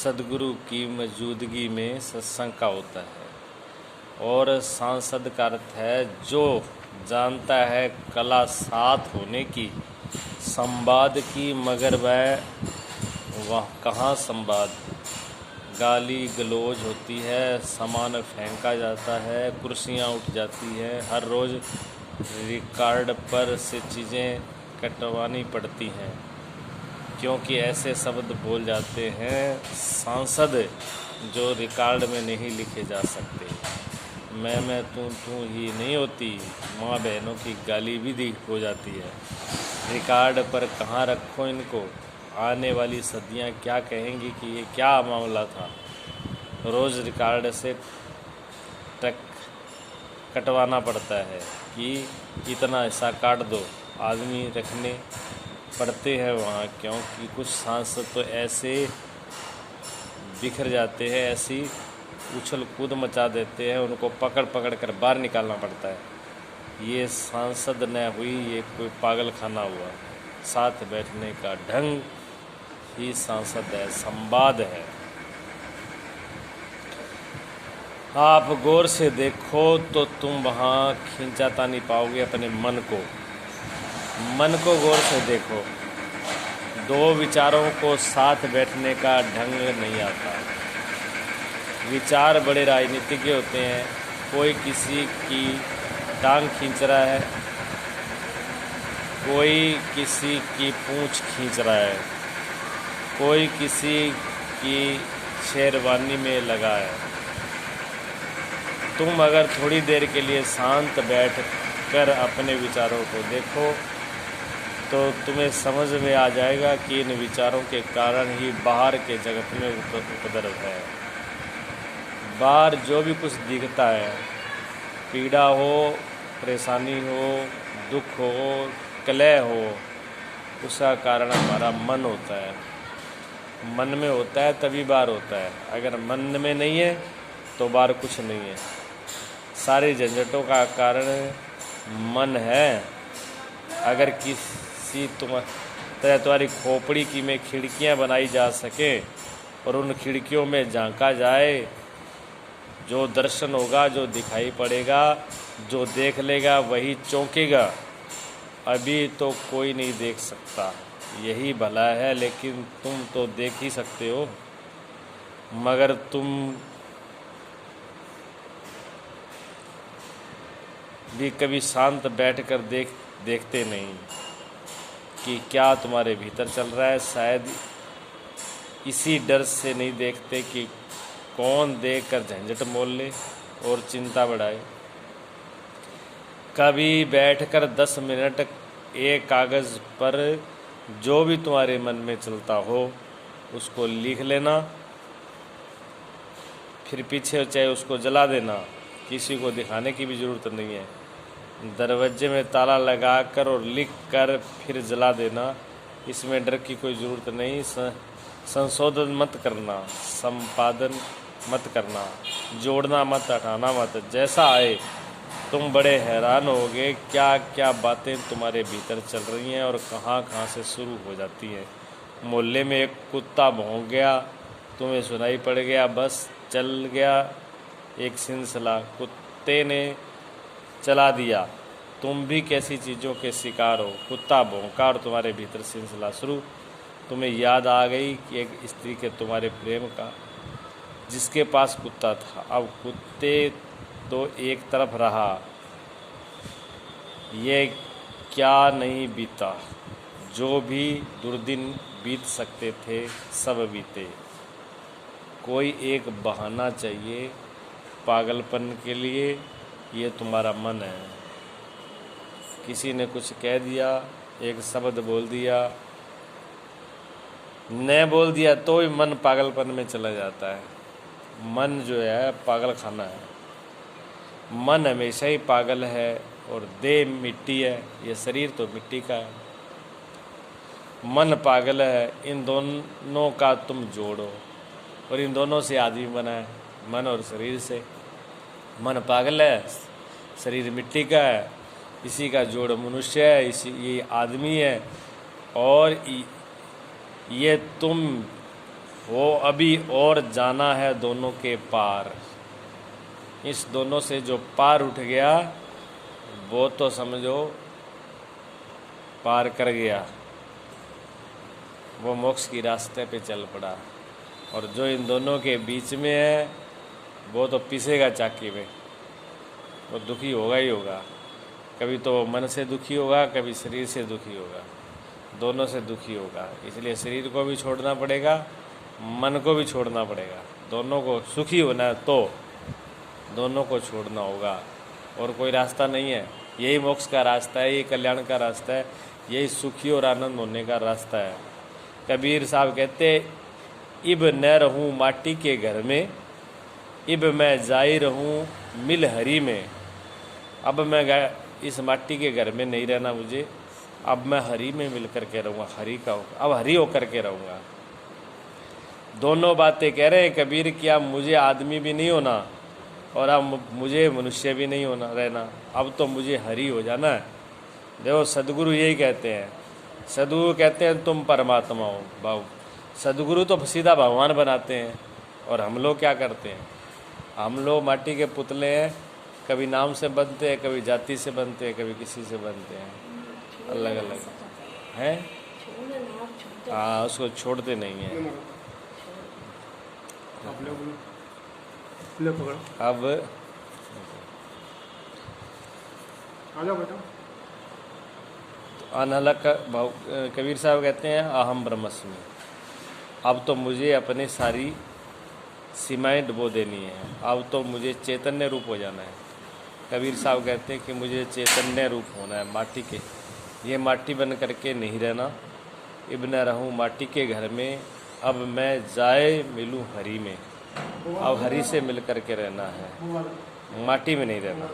सद्गुरु की मौजूदगी में सत्संग का होता है। और सांसद का अर्थ है जो जानता है कला साथ होने की, संवाद की, मगर वह कहाँ संवाद। गाली गलौज होती है, सामान फेंका जाता है, कुर्सियाँ उठ जाती है, हर रोज़ रिकॉर्ड पर से चीज़ें कटवानी पड़ती हैं क्योंकि ऐसे शब्द बोल जाते हैं सांसद जो रिकॉर्ड में नहीं लिखे जा सकते। मैं तू ही नहीं होती, माँ बहनों की गाली भी दी हो जाती है। रिकॉर्ड पर कहाँ रखो इनको, आने वाली सदियाँ क्या कहेंगी कि ये क्या मामला था। रोज़ रिकॉर्ड से कटवाना पड़ता है कि इतना हिस्सा काट दो, आदमी रखने पड़ते हैं वहाँ, क्योंकि कुछ सांसद तो ऐसे बिखर जाते हैं, ऐसी उछल कूद मचा देते हैं, उनको पकड़ पकड़ कर बाहर निकालना पड़ता है। ये सांसद न हुई, ये कोई पागल खाना हुआ। साथ बैठने का ढंग ही सांसद है, संवाद है। आप गौर से देखो तो तुम वहाँ खींचाता नहीं पाओगे अपने मन को। मन को गौर से देखो, दो विचारों को साथ बैठने का ढंग नहीं आता। विचार बड़े राजनीतिज्ञ होते हैं, कोई किसी की टांग खींच रहा है, कोई किसी की पूंछ खींच रहा है, कोई किसी की शेरवानी में लगा है। तुम अगर थोड़ी देर के लिए शांत बैठ कर अपने विचारों को देखो तो तुम्हें समझ में आ जाएगा कि इन विचारों के कारण ही बाहर के जगत में उपद्रव है। बाहर जो भी कुछ दिखता है, पीड़ा हो, परेशानी हो, दुख हो, कलह हो, उसका कारण हमारा मन होता है। मन में होता है तभी बाहर होता है, अगर मन में नहीं है तो बाहर कुछ नहीं है। सारी झंझटों का कारण मन है। अगर किसी तुम्हारी खोपड़ी की में खिड़कियां बनाई जा सके और उन खिड़कियों में झांका जाए, जो दर्शन होगा, जो दिखाई पड़ेगा, जो देख लेगा वही चौंकेगा। अभी तो कोई नहीं देख सकता, यही भला है। लेकिन तुम तो देख ही सकते हो, मगर तुम भी कभी शांत बैठकर देखते नहीं कि क्या तुम्हारे भीतर चल रहा है। शायद इसी डर से नहीं देखते कि कौन देखकर झंझट मोल ले और चिंता बढ़ाए। कभी बैठकर 10 मिनट एक कागज़ पर जो भी तुम्हारे मन में चलता हो उसको लिख लेना, फिर पीछे चाहे उसको जला देना, किसी को दिखाने की भी ज़रूरत नहीं है। दरवाजे में ताला लगाकर और लिख कर फिर जला देना, इसमें डर की कोई ज़रूरत नहीं। संशोधन मत करना, संपादन मत करना, जोड़ना मत, हटाना मत, जैसा आए। तुम बड़े हैरान होगे क्या क्या बातें तुम्हारे भीतर चल रही हैं और कहाँ कहाँ से शुरू हो जाती हैं। मोहल्ले में एक कुत्ता भौंक गया, तुम्हें सुनाई पड़ गया, बस चल गया एक सिलसिला, कुत्ते ने चला दिया। तुम भी कैसी चीज़ों के शिकार हो। कुत्ता भौंका और तुम्हारे भीतर सिलसिला शुरू। तुम्हें याद आ गई कि एक स्त्री के तुम्हारे प्रेम का, जिसके पास कुत्ता था। अब कुत्ते तो एक तरफ रहा, ये क्या नहीं बीता। जो भी दुर्दिन बीत सकते थे सब बीते। कोई एक बहाना चाहिए पागलपन के लिए, ये तुम्हारा मन है। किसी ने कुछ कह दिया, एक शब्द बोल दिया, न बोल दिया तो ही मन पागलपन में चला जाता है। मन जो है पागल खाना है। मन हमेशा ही पागल है और देह मिट्टी है, ये शरीर तो मिट्टी का है। मन पागल है, इन दोनों का तुम जोड़ो और इन दोनों से आदमी बना है, मन और शरीर से। मन पागल है, शरीर मिट्टी का है, इसी का जोड़ मनुष्य है, ये आदमी है और ये तुम वो अभी और जाना है दोनों के पार। इस दोनों से जो पार उठ गया वो तो समझो पार कर गया, वो मोक्ष की रास्ते पे चल पड़ा। और जो इन दोनों के बीच में है वो तो पिसेगा चाकी में, वो दुखी होगा ही होगा। कभी तो मन से दुखी होगा, कभी शरीर से दुखी होगा, दोनों से दुखी होगा। इसलिए शरीर को भी छोड़ना पड़ेगा, मन को भी छोड़ना पड़ेगा। दोनों को सुखी होना है तो दोनों को छोड़ना होगा, और कोई रास्ता नहीं है। यही मोक्ष का रास्ता है, यही कल्याण का रास्ता है, यही सुखी और आनंद होने का रास्ता है। कबीर साहब कहते, इब न रहूं माटी के घर में, इब मैं जाई रहूं मिल हरी में। अब मैं इस माटी के घर में नहीं रहना मुझे, अब मैं हरी में मिल करके रहूँगा, हरी का अब हरी होकर के रहूँगा। दोनों बातें कह रहे हैं कबीर कि अब मुझे आदमी भी नहीं होना और अब मुझे मनुष्य भी नहीं होना रहना, अब तो मुझे हरि हो जाना है। देखो सदगुरु यही कहते हैं, सदगुरु कहते हैं तुम परमात्मा हो भाव। सदगुरु तो सीधा भगवान बनाते हैं, और हम लोग क्या करते हैं? हम लोग माटी के पुतले हैं, कभी नाम से बनते हैं, कभी जाति से बनते हैं, कभी किसी से बनते हैं, अलग अलग हैं। हाँ, उसको छोड़ते नहीं हैं। अब अनहलक कबीर साहब कहते हैं अहम ब्रह्मस्मि, अब तो मुझे अपने सारी सीमाएं डुबो देनी है, अब तो मुझे चैतन्य रूप हो जाना है। कबीर साहब कहते हैं कि मुझे चैतन्य रूप होना है, माटी के, ये माटी बन करके नहीं रहना। इब्न रहूं माटी के घर में, अब मैं जाए मिलूं हरी में। अब हरी से मिल करके रहना है, माटी में नहीं रहना।